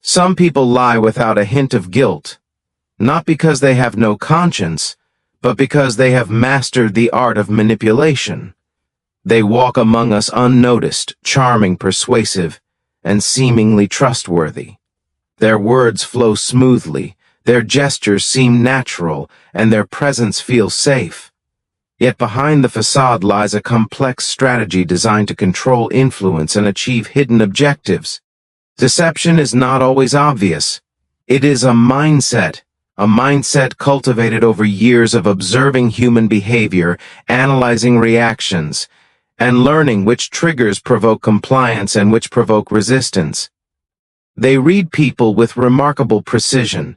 Some people lie without a hint of guilt, not because they have no conscience, but because they have mastered the art of manipulation. They walk among us unnoticed, charming, persuasive, and seemingly trustworthy. Their words flow smoothly, their gestures seem natural, and their presence feels safe. Yet behind the facade lies a complex strategy designed to control influence and achieve hidden objectives. Deception is not always obvious. It is a mindset cultivated over years of observing human behavior, analyzing reactions, and learning which triggers provoke compliance and which provoke resistance. They read people with remarkable precision,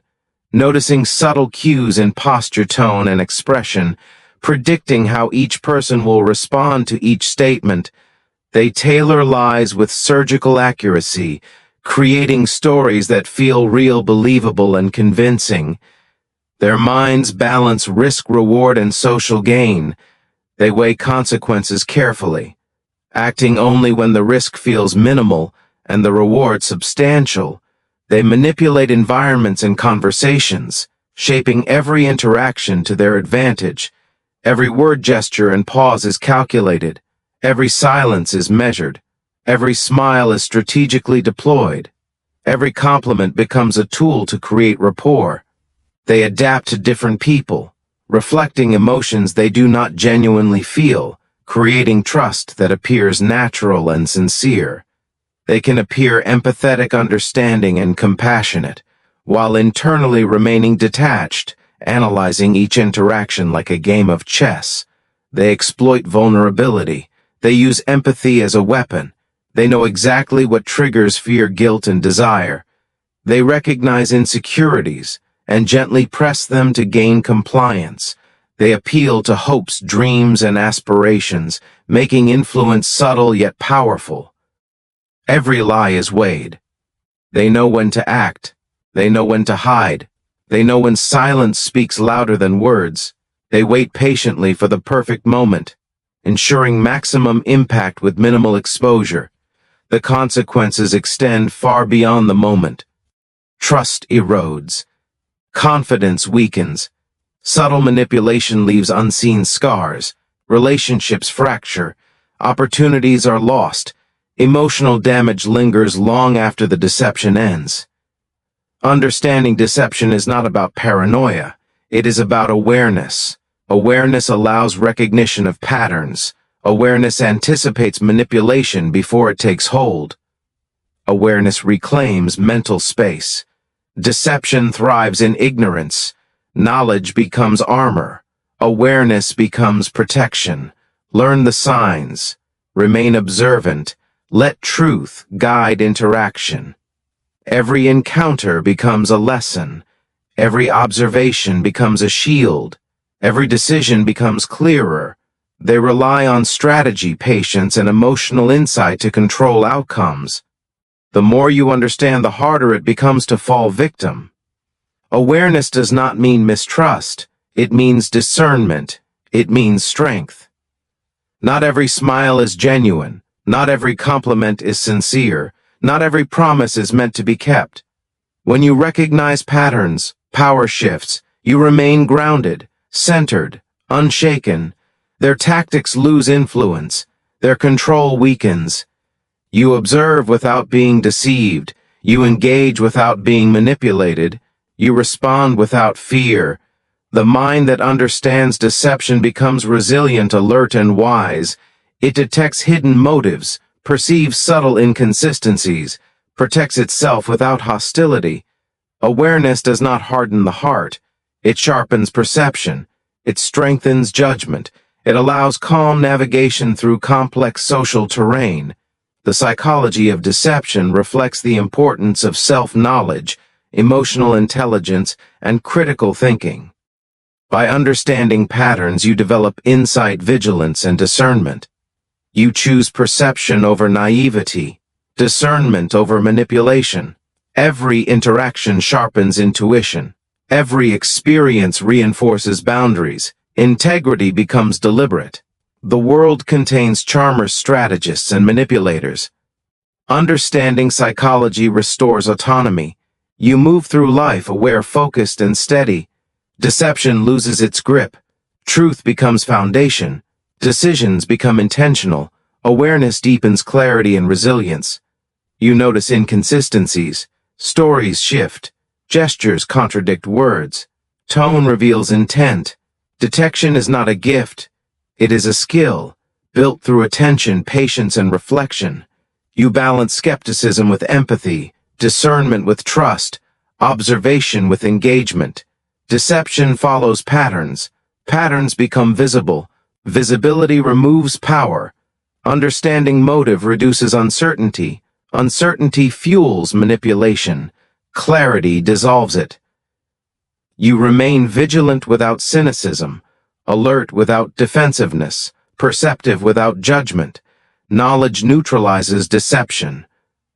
noticing subtle cues in posture, tone, and expression, predicting how each person will respond to each statement. They tailor lies with surgical accuracy, creating stories that feel real, believable, and convincing. Their minds balance risk, reward, and social gain. They weigh consequences carefully, acting only when the risk feels minimal and the reward substantial. They manipulate environments and conversations, shaping every interaction to their advantage. Every word, gesture, and pause is calculated. Every silence is measured. Every smile is strategically deployed. Every compliment becomes a tool to create rapport. They adapt to different people, reflecting emotions they do not genuinely feel, creating trust that appears natural and sincere. They can appear empathetic, understanding, and compassionate, while internally remaining detached, analyzing each interaction like a game of chess. They exploit vulnerability. They use empathy as a weapon. They know exactly what triggers fear, guilt, and desire. They recognize insecurities and gently press them to gain compliance. They appeal to hopes, dreams, and aspirations, making influence subtle yet powerful. Every lie is weighed. They know when to act. They know when to hide. They know when silence speaks louder than words. They wait patiently for the perfect moment, ensuring maximum impact with minimal exposure. The consequences extend far beyond the moment. Trust erodes. Confidence weakens. Subtle manipulation leaves unseen scars. Relationships fracture. Opportunities are lost. Emotional damage lingers long after the deception ends. Understanding deception is not about paranoia. It is about awareness. Awareness allows recognition of patterns. Awareness anticipates manipulation before it takes hold. Awareness reclaims mental space. Deception thrives in ignorance. Knowledge becomes armor. Awareness becomes protection. Learn the signs. Remain observant. Let truth guide interaction. Every encounter becomes a lesson. Every observation becomes a shield. Every decision becomes clearer. They rely on strategy, patience, and emotional insight to control outcomes. The more you understand, the harder it becomes to fall victim. Awareness does not mean mistrust. It means discernment. It means strength. Not every smile is genuine. Not every compliment is sincere. Not every promise is meant to be kept. When you recognize patterns, power shifts, you remain grounded, centered, unshaken. Their tactics lose influence. Their control weakens. You observe without being deceived. You engage without being manipulated. You respond without fear. The mind that understands deception becomes resilient, alert, and wise. It detects hidden motives, perceives subtle inconsistencies, protects itself without hostility. Awareness does not harden the heart. It sharpens perception. It strengthens judgment. It allows calm navigation through complex social terrain. The psychology of deception reflects the importance of self-knowledge, emotional intelligence, and critical thinking. By understanding patterns, you develop insight, vigilance, and discernment. You choose perception over naivety, discernment over manipulation. Every interaction sharpens intuition. Every experience reinforces boundaries. Integrity becomes deliberate. The world contains charmers, strategists, and manipulators. Understanding psychology restores autonomy. You move through life aware, focused, and steady. Deception loses its grip. Truth becomes foundation. Decisions become intentional. Awareness deepens clarity and resilience. You notice inconsistencies. Stories shift. Gestures contradict words. Tone reveals intent. Detection is not a gift. It is a skill, built through attention, patience, and reflection. You balance skepticism with empathy, discernment with trust, observation with engagement. Deception follows patterns. Patterns become visible. Visibility removes power. Understanding motive reduces uncertainty. Uncertainty fuels manipulation. Clarity dissolves it. You remain vigilant without cynicism, alert without defensiveness, perceptive without judgment. Knowledge neutralizes deception.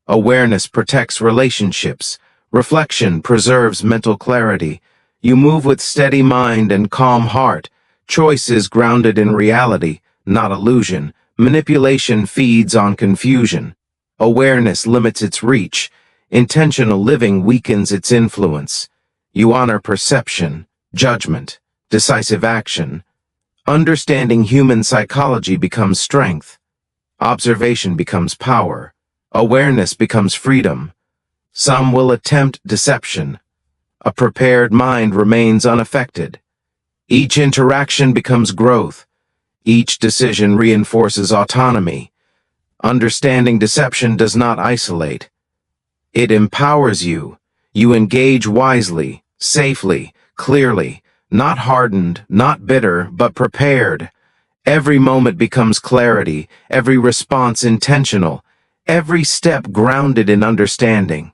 Awareness protects relationships. Reflection preserves mental clarity. You move with steady mind and calm heart. Choice is grounded in reality, not illusion. Manipulation feeds on confusion. Awareness limits its reach. Intentional living weakens its influence. You honor perception, judgment, decisive action. Understanding human psychology becomes strength. Observation becomes power. Awareness becomes freedom. Some will attempt deception. A prepared mind remains unaffected. Each interaction becomes growth. Each decision reinforces autonomy. Understanding deception does not isolate. It empowers you. You engage wisely, safely, clearly, not hardened, not bitter, but prepared. Every moment becomes clarity, every response intentional, every step grounded in understanding.